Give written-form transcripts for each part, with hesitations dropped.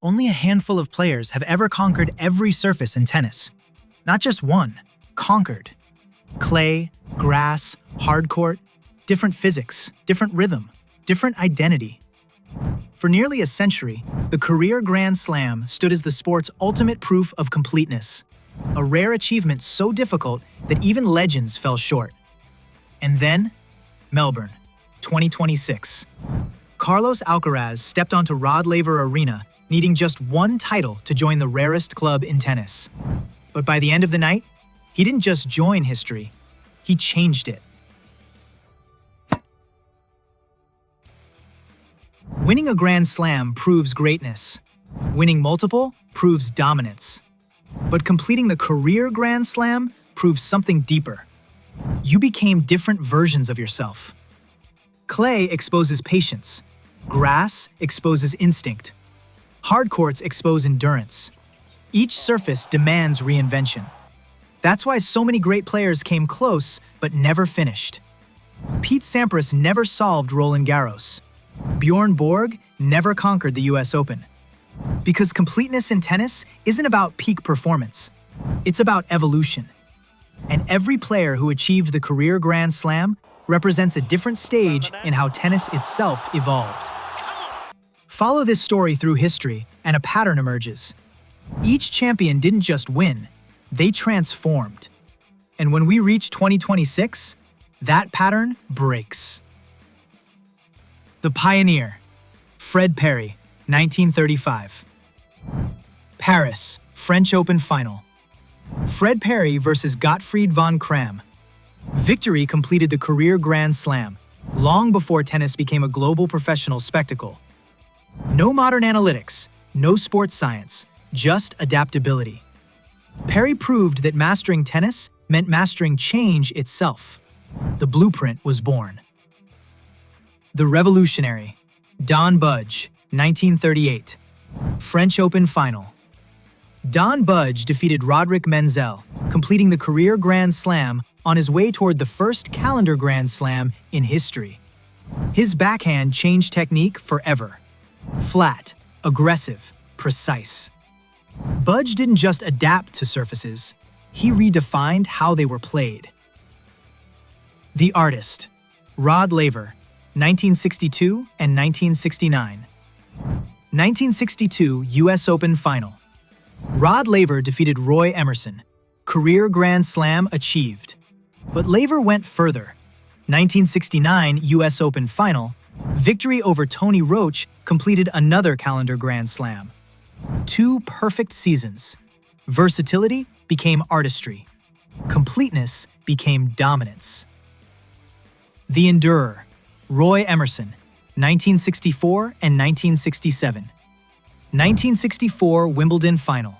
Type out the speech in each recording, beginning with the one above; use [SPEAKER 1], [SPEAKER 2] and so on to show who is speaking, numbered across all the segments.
[SPEAKER 1] Only a handful of players have ever conquered every surface in tennis. Not just one, conquered. Clay, grass, hard court, different physics, different rhythm, different identity. For nearly a century, the career Grand Slam stood as the sport's ultimate proof of completeness, a rare achievement so difficult that even legends fell short. And then, Melbourne, 2026. Carlos Alcaraz stepped onto Rod Laver Arena, needing just one title to join the rarest club in tennis. But by the end of the night, he didn't just join history, he changed it. Winning a Grand Slam proves greatness. Winning multiple proves dominance. But completing the career Grand Slam proves something deeper. You became different versions of yourself. Clay exposes patience. Grass exposes instinct. Hard courts expose endurance. Each surface demands reinvention. That's why so many great players came close but never finished. Pete Sampras never solved Roland Garros. Bjorn Borg never conquered the US Open. Because completeness in tennis isn't about peak performance. It's about evolution. And every player who achieved the career Grand Slam represents a different stage in how tennis itself evolved. Follow this story through history, and a pattern emerges. Each champion didn't just win, they transformed. And when we reach 2026, that pattern breaks. The Pioneer, Fred Perry, 1935. Paris, French Open Final. Fred Perry versus Gottfried von Cramm. Victory completed the career Grand Slam, long before tennis became a global professional spectacle. No modern analytics, no sports science, just adaptability. Perry proved that mastering tennis meant mastering change itself. The blueprint was born. The Revolutionary, Don Budge, 1938. French Open Final. Don Budge defeated Roderich Menzel, completing the career Grand Slam on his way toward the first calendar Grand Slam in history. His backhand changed technique forever. Flat, aggressive, precise. Budge didn't just adapt to surfaces, he redefined how they were played. The Artist, Rod Laver, 1962 and 1969. 1962 US Open Final. Rod Laver defeated Roy Emerson. Career Grand Slam achieved. But Laver went further. 1969 US Open Final. Victory over Tony Roach completed another calendar Grand Slam. 2 perfect seasons. Versatility became artistry. Completeness became dominance. The Endurer, Roy Emerson, 1964 and 1967. 1964 Wimbledon Final.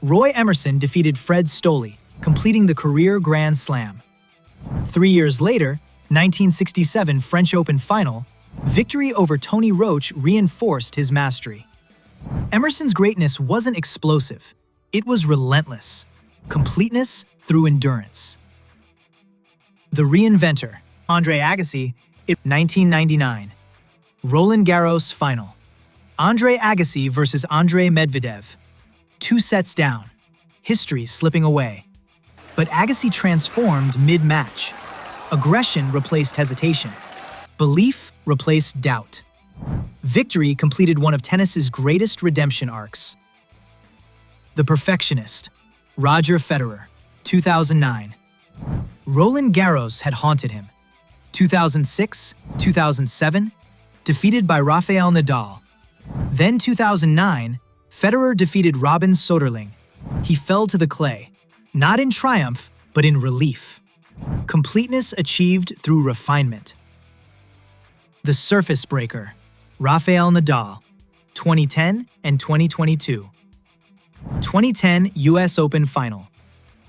[SPEAKER 1] Roy Emerson defeated Fred Stolle, completing the career Grand Slam. 3 years later, 1967 French Open Final, victory over Tony Roach reinforced his mastery. Emerson's greatness wasn't explosive, it was relentless. Completeness through endurance. The Reinventor, Andre Agassi, 1999. Roland Garros Final. Andre Agassi versus Andre Medvedev. 2 sets down. History slipping away. But Agassi transformed mid-match. Aggression replaced hesitation. Belief replaced doubt. Victory completed one of tennis's greatest redemption arcs. The Perfectionist, Roger Federer, 2009. Roland Garros had haunted him. 2006, 2007, defeated by Rafael Nadal. Then 2009, Federer defeated Robin Soderling. He fell to the clay, not in triumph, but in relief. Completeness achieved through refinement. The Surface Breaker, Rafael Nadal, 2010 and 2022. 2010 US Open Final.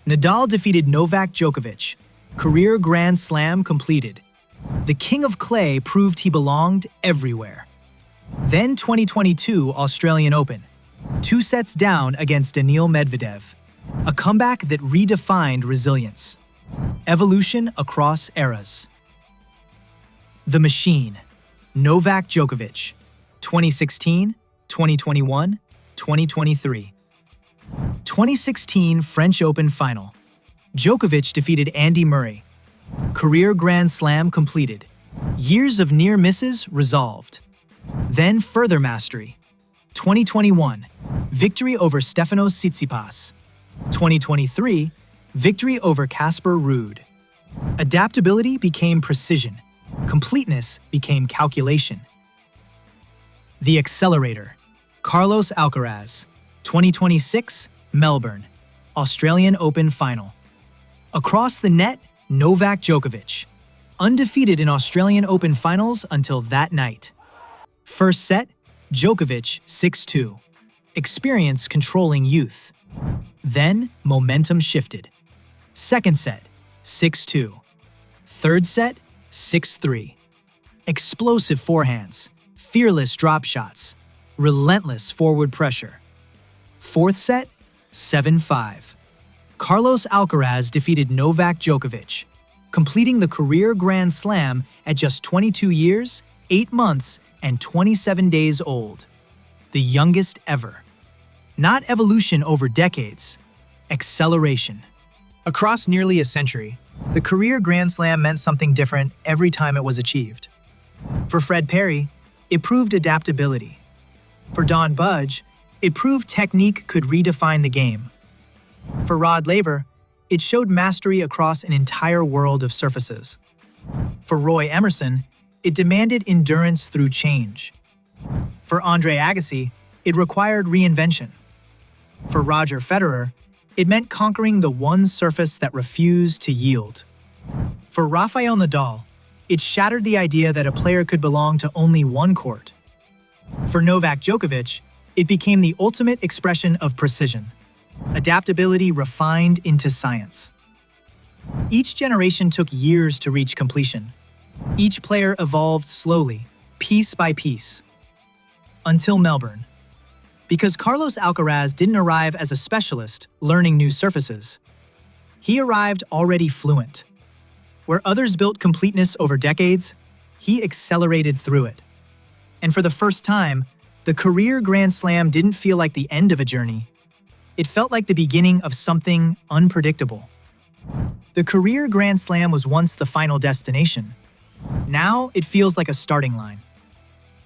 [SPEAKER 1] Nadal defeated Novak Djokovic. Career Grand Slam completed. The King of Clay proved he belonged everywhere. Then 2022 Australian Open. 2 sets down against Daniil Medvedev. A comeback that redefined resilience. Evolution across eras. The Machine, Novak Djokovic, 2016, 2021, 2023. 2016 French Open Final. Djokovic defeated Andy Murray. Career Grand Slam completed. Years of near misses resolved. Then further mastery. 2021, victory over Stefanos Tsitsipas. 2023, victory over Casper Ruud. Adaptability became precision. Completeness became calculation. The Accelerator. Carlos Alcaraz. 2026, Melbourne. Australian Open Final. Across the net, Novak Djokovic. Undefeated in Australian Open Finals until that night. First set, Djokovic 6-2. Experience controlling youth. Then, momentum shifted. Second set, 6-2. Third set, 6-3. Explosive forehands, fearless drop shots, relentless forward pressure. Fourth set, 7-5. Carlos Alcaraz defeated Novak Djokovic, completing the career Grand Slam at just 22 years, 8 months, and 27 days old. The youngest ever. Not evolution over decades, acceleration. Across nearly a century, the career Grand Slam meant something different every time it was achieved. For Fred Perry, it proved adaptability. For Don Budge, it proved technique could redefine the game. For Rod Laver, it showed mastery across an entire world of surfaces. For Roy Emerson, it demanded endurance through change. For Andre Agassi, it required reinvention. For Roger Federer, it meant conquering the one surface that refused to yield. For Rafael Nadal, it shattered the idea that a player could belong to only one court. For Novak Djokovic, it became the ultimate expression of precision. Adaptability refined into science. Each generation took years to reach completion. Each player evolved slowly, piece by piece. Until Melbourne. Because Carlos Alcaraz didn't arrive as a specialist learning new surfaces. He arrived already fluent. Where others built completeness over decades, he accelerated through it. And for the first time, the career Grand Slam didn't feel like the end of a journey. It felt like the beginning of something unpredictable. The career Grand Slam was once the final destination. Now it feels like a starting line.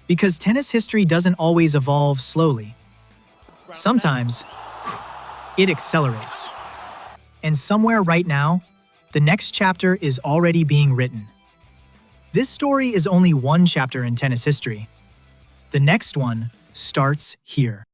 [SPEAKER 1] Because tennis history doesn't always evolve slowly. Sometimes, it accelerates. And somewhere right now, the next chapter is already being written. This story is only one chapter in tennis history. The next one starts here.